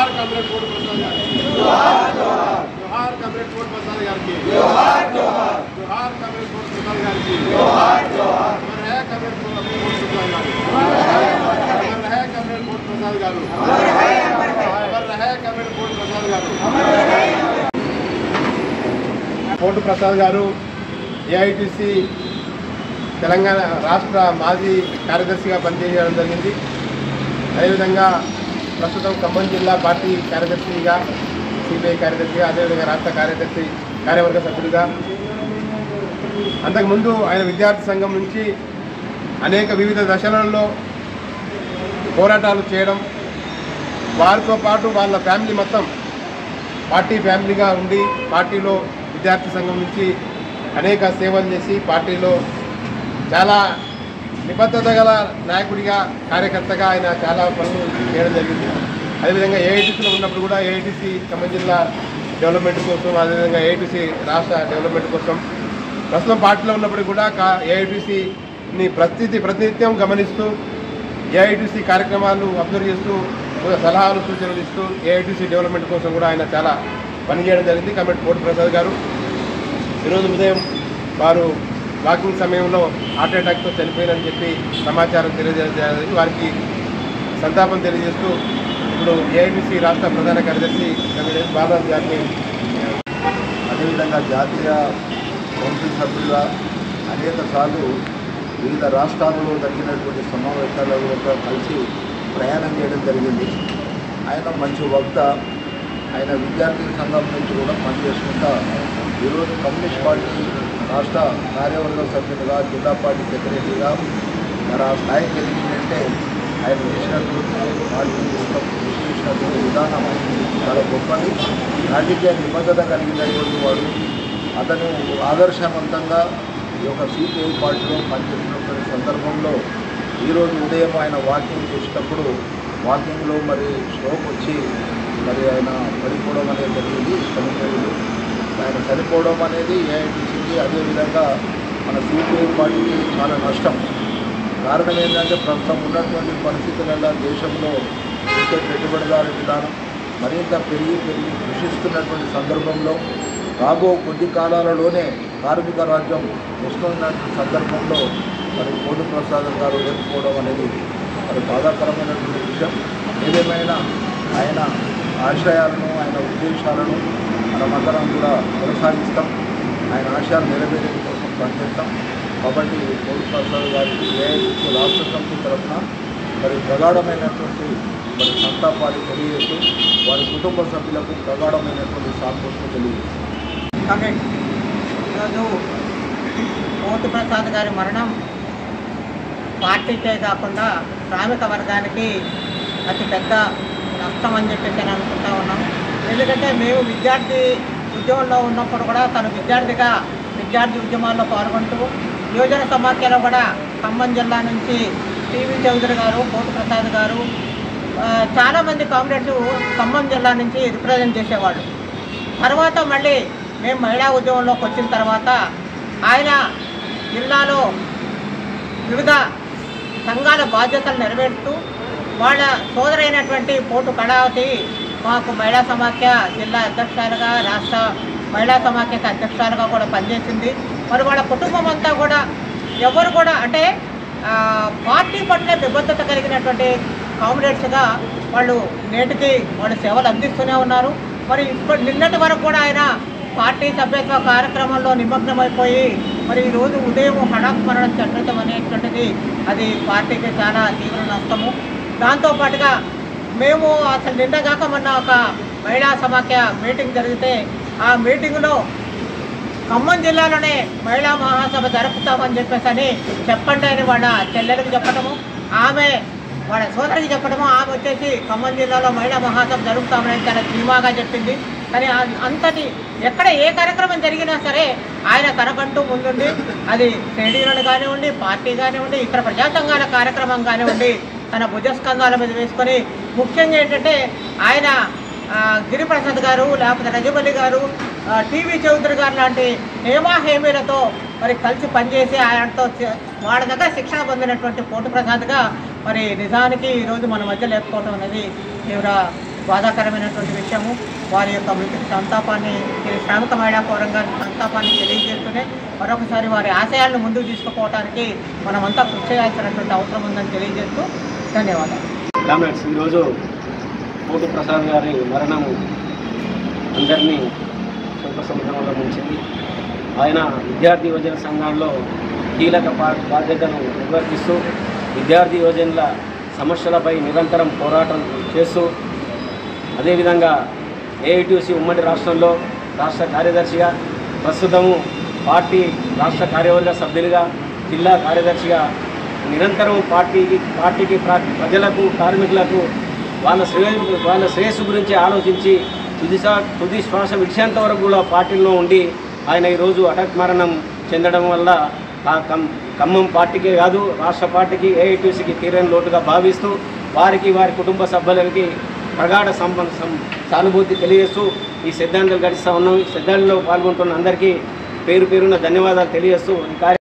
जोहार comrade coat प्रसाद गारी जोहार कॉमरेड कोट प्रसाद गारी जोहार कॉमरेड कोट प्रसाद गारी अमर है कॉमरेड कोट प्रसाद गारी अमर है कॉमरेड कोट प्रसाद गारू अमर है कॉमरेड कोट प्रसाद गारू कोट प्रसाद गारू ఏఐటీసీ తెలంగాణ రాష్ట్ర మాజీ కార్యదర్శిగా పనిచేయడం జరిగింది. అదేవిధంగా ప్రస్తుతం ఖమ్మం జిల్లా పార్టీ కార్యదర్శిగా, సిపిఐ కార్యదర్శిగా, అదేవిధంగా రాష్ట్ర కార్యదర్శి కార్యవర్గ సభ్యుడిగా, అంతకుముందు ఆయన విద్యార్థి సంఘం నుంచి అనేక వివిధ దశలలో పోరాటాలు చేయడం, వారితో పాటు వాళ్ళ ఫ్యామిలీ మొత్తం పార్టీ ఫ్యామిలీగా ఉండి పార్టీలో విద్యార్థి సంఘం నుంచి అనేక సేవలు చేసి పార్టీలో చాలా నిబద్ధత గల నాయకుడిగా, కార్యకర్తగా ఆయన చాలా పనులు చేయడం జరిగింది. అదేవిధంగా ఏఐటీసీలో ఉన్నప్పుడు కూడా ఏఐటీసీ ఖమ్మం జిల్లా డెవలప్మెంట్ కోసం, అదేవిధంగా ఏఐటీసీ రాష్ట్ర డెవలప్మెంట్ కోసం, ప్రస్తుతం పార్టీలో ఉన్నప్పుడు కూడా ఏఐటీసీని ప్రతినిత్యం గమనిస్తూ ఏఐటీసీ కార్యక్రమాలు అబ్జర్వ్ చేస్తూ సలహాలు సూచనలు ఇస్తూ ఏఐటీసీ డెవలప్మెంట్ కోసం కూడా ఆయన చాలా పనిచేయడం జరిగింది. కాబట్టి కోట ప్రసాద్ గారు ఈరోజు ఉదయం వారు వాకింగ్ సమయంలో హార్ట్ అటాక్తో చనిపోయినని చెప్పి సమాచారం తెలియజేయాలి. వారికి సంతాపం తెలియజేస్తూ ఇప్పుడు ఏఐటీసీ రాష్ట్ర ప్రధాన కార్యదర్శి బాలరాజ్ గారిని, అదేవిధంగా జాతీయ కౌన్సిల్ సభ్యులుగా అనేక సార్లు వివిధ రాష్ట్రాలలో జరిగినటువంటి సమావేశాలలో కలిసి ప్రయాణం చేయడం జరిగింది. ఆయన మంచి వక్త. ఆయన విద్యార్థి సంఘం నుంచి కూడా పనిచేసుకుంటా ఈరోజు కమ్యూనిస్ట్ పార్టీ రాష్ట్ర కార్యవర్గ సభ్యులుగా, జిల్లా పార్టీ సెక్రటరీగా మరి ఆ స్థాయికి ఎదిగిందంటే ఆయన చేసినటువంటి పార్టీ కృషి చేసినటువంటి విధానం చాలా గొప్పది. రాజకీయ నిబద్ధత కలిగినటువంటి వాడు. అతను ఆదర్శవంతంగా ఈ యొక్క సిపిఐ పార్టీలో పనిచేసినటువంటి సందర్భంలో ఈరోజు ఉదయం ఆయన వాకింగ్ చేసేటప్పుడు వాకింగ్లో మరి స్ట్రోక్ వచ్చి మరి ఆయన పడిపోవడం అనేది జరిగింది. చనిపోయింది. ఆయన చనిపోవడం అనేది ఏఐటీసీకి, అదేవిధంగా మన సిపిఐ పార్టీకి చాలా నష్టం. కారణం ఏంటంటే ప్రస్తుతం ఉన్నటువంటి పరిస్థితులలో దేశంలో చేసే పెట్టుబడిదారు విధానం మరింత పెరిగి కృషిస్తున్నటువంటి సందర్భంలో రాబో కొద్ది కాలాలలోనే కార్మిక రాజ్యం వస్తున్నటువంటి సందర్భంలో మరి కోట ప్రసాద్ గారు లేకపోవడం అనేది మరి బాధాకరమైనటువంటి విషయం. ఏదేమైనా ఆయన ఆశయాలను, ఆయన ఉద్దేశాలను మనమందరం కూడా కొనసాగిస్తాం. ఆయన ఆశయాలు నెరవేరే కోసం పనిచేస్తాం. కాబట్టి కోట ప్రసాద్ గారికి ఏఐటీసీ రాష్ట్ర సమితి తరఫున మరి ప్రగాఢమైనటువంటి మరి సంతాపాలు తెలియజేస్తూ వారి కుటుంబ సభ్యులకు ప్రగాఢమైనటువంటి సానుభూతిని తెలియజేస్తాం. ఈరోజు కోట ప్రసాద్ గారి మరణం పార్టీకే కాకుండా శ్రామిక వర్గానికి అతి పెద్ద నష్టం అని చెప్పేసి నేను అనుకుంటా ఉన్నాం. ఎందుకంటే మేము విద్యార్థి ఉద్యమంలో ఉన్నప్పుడు కూడా తను విద్యార్థి ఉద్యమాల్లో పాల్గొంటూ యువజన సమాఖ్యలో కూడా ఖమ్మం జిల్లా నుంచి టీవీ చౌదరి గారు, కోట ప్రసాద్ గారు, చాలామంది కామ్రేడ్స్ ఖమ్మం జిల్లా నుంచి రిప్రజెంట్ చేసేవాళ్ళు. తర్వాత మళ్ళీ మేము మహిళా ఉద్యమంలోకి వచ్చిన తర్వాత ఆయన జిల్లాలో వివిధ సంఘాల బాధ్యతలు నెరవేరుస్తూ వాళ్ళ సోదరైనటువంటి పోటు కళావతి మాకు మహిళా సమాఖ్య జిల్లా అధ్యక్షురాలుగా, రాష్ట్ర మహిళా సమాఖ్యకు అధ్యక్షురాలుగా కూడా పనిచేసింది. మరి వాళ్ళ కుటుంబం అంతా కూడా ఎవరు కూడా అంటే పార్టీ పట్ల నిబద్ధత కలిగినటువంటి కామ్రేడ్స్గా వాళ్ళు నేటికి వాళ్ళ సేవలు అందిస్తూనే ఉన్నారు. మరి నిన్నటి వరకు కూడా ఆయన పార్టీ సభ్యత్వ కార్యక్రమంలో నిమగ్నమైపోయి మరి ఈరోజు ఉదయం హఠాత్ మరణం చెందడం అనేటువంటిది అది పార్టీకి చాలా తీవ్ర నష్టము. దాంతోపాటుగా మేము అసలు నిన్నగాక మొన్న ఒక మహిళా సమాఖ్య మీటింగ్ జరిగితే ఆ మీటింగ్లో ఖమ్మం జిల్లాలోనే మహిళా మహాసభ జరుపుతామని చెప్పేసి చెప్పండి అని వాళ్ళ చెల్లెలకు చెప్పడము, ఆమె వాళ్ళ సోదరికి చెప్పడము, ఆమె వచ్చేసి ఖమ్మం జిల్లాలో మహిళా మహాసభ జరుపుతామని చాలా ధీమాగా చెప్పింది. కానీ అంతటి ఎక్కడ ఏ కార్యక్రమం జరిగినా సరే ఆయన తనకంటూ ముందుండి అది ట్రేడ్ యూనియన్ కానివ్వండి, పార్టీ కానివ్వండి, ఇతర ప్రజా సంఘాల కార్యక్రమం కానివ్వండి తన భుజస్కంధాల మీద వేసుకొని ముఖ్యంగా ఏంటంటే ఆయన గిరిప్రసాద్ గారు, లేకపోతే రజబలి గారు, టీవీ చౌదరి గారు లాంటి హేమీలతో మరి కలిసి పనిచేసి ఆయనతో వాళ్ళ దగ్గర శిక్షణ పొందినటువంటి కోట ప్రసాద్గా మరి నిజానికి ఈరోజు మన మధ్య లేకపోవడం అనేది తీవ్ర బాధాకరమైనటువంటి విషయము. వారి యొక్క మృతికి సంతాపాన్ని, శ్రామిక మహిళా ఫోరం గారి సంతాపాన్ని తెలియజేస్తూనే మరొకసారి వారి ఆశయాలను ముందుకు తీసుకుపోవడానికి మనమంతా కృషి చేయాల్సినటువంటి అవసరం ఉందని తెలియజేస్తూ ధన్యవాదాలు. కామ్రేడ్స్, ఈరోజు కోటు ప్రసాద్ గారి మరణం అందరినీ శోకసముద్రంలో ముంచింది. ఆయన విద్యార్థి యువజన సంఘాల్లో కీలక బాధ్యతను నిర్వర్తిస్తూ విద్యార్థి యువజనుల సమస్యలపై నిరంతరం పోరాటం చేస్తూ అదేవిధంగా ఏఐటీయూసీ ఉమ్మడి రాష్ట్రంలో రాష్ట్ర కార్యదర్శిగా, ప్రస్తుతము పార్టీ రాష్ట్ర కార్యవర్గ సభ్యులుగా, జిల్లా కార్యదర్శిగా నిరంతరం పార్టీకి ప్రజలకు, కార్మికులకు వాళ్ళ శ్రేయస్సు గురించి ఆలోచించి తుది శ్వాస విడిచేంత వరకు కూడా పార్టీలో ఉండి ఆయన ఈరోజు హఠాత్ మరణం చెందడం వల్ల ఆ ఖమ్మం పార్టీకే కాదు రాష్ట్ర పార్టీకి, ఏఐటీయూసీకి తీరని లోటుగా భావిస్తూ వారి కుటుంబ సభ్యులకి ప్రగాఢ సానుభూతి తెలియజేస్తూ ఈ శ్రద్ధాంజలి ఘటిస్తూ ఉన్నాం. ఈ శ్రద్ధాంజలిలో పాల్గొంటున్న అందరికీ పేరు పేరున ధన్యవాదాలు తెలియజేస్తూ